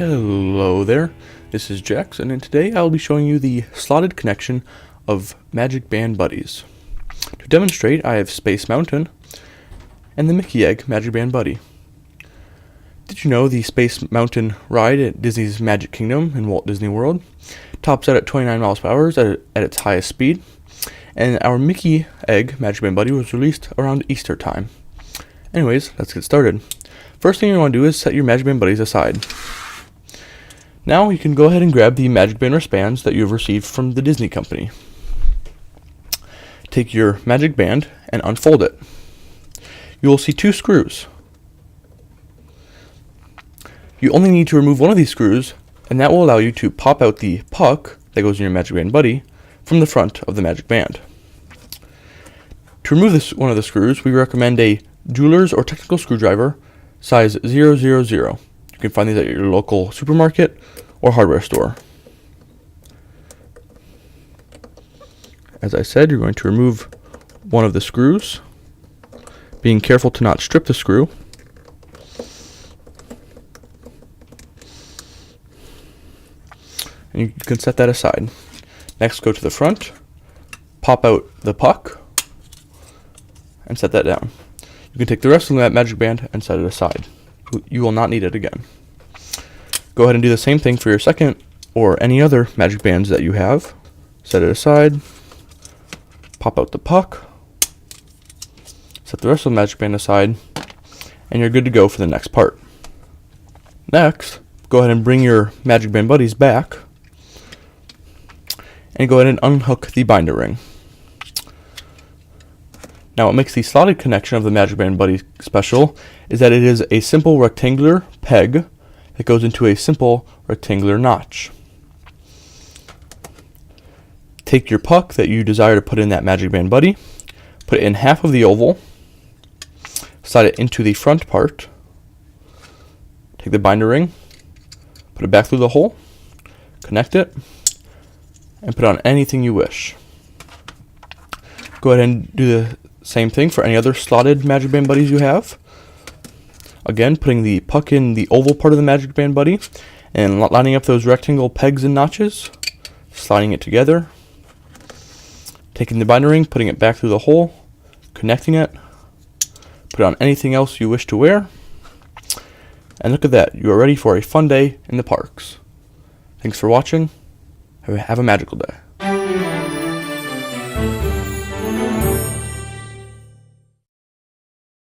Hello there, this is Jackson, and today I'll be showing you the slotted connection of Magic Band Buddies. To demonstrate, I have Space Mountain and the Mickey Egg Magic Band Buddy. Did you know the Space Mountain ride at Disney's Magic Kingdom in Walt Disney World tops out at 29 miles per hour at its highest speed, and our Mickey Egg Magic Band Buddy was released around Easter time. Anyways, let's get started. First thing you want to do is set your Magic Band Buddies aside. Now you can go ahead and grab the Magic Band wristbands that you have received from the Disney company. Take your Magic Band and unfold it. You will see two screws. You only need to remove one of these screws, and that will allow you to pop out the puck that goes in your Magic Band Buddy from the front of the Magic Band. To remove one of the screws, we recommend a jeweler's or technical screwdriver size 000. You can find these at your local supermarket or hardware store. As I said, you're going to remove one of the screws, being careful to not strip the screw. And you can set that aside. Next, go to the front, pop out the puck, and set that down. You can take the rest of that Magic Band and set it aside. You will not need it again. Go ahead and do the same thing for your second or any other Magic Bands that you have. Set it aside, pop out the puck, set the rest of the Magic Band aside, and you're good to go for the next part. Next, go ahead and bring your Magic Band Buddies back, and go ahead and unhook the binder ring. Now, what makes the slotted connection of the Magic Band Buddy special is that it is a simple rectangular peg that goes into a simple rectangular notch. Take your puck that you desire to put in that Magic Band Buddy, put it in half of the oval, slide it into the front part, take the binder ring, put it back through the hole, connect it, and put on anything you wish. Go ahead and do the same thing for any other slotted Magic Band Buddies you have. Again, putting the puck in the oval part of the Magic Band Buddy and lining up those rectangle pegs and notches, sliding it together, taking the binder ring, putting it back through the hole, connecting it, put on anything else you wish to wear, and look at that, you are ready for a fun day in the parks. Thanks for watching. Have a magical day.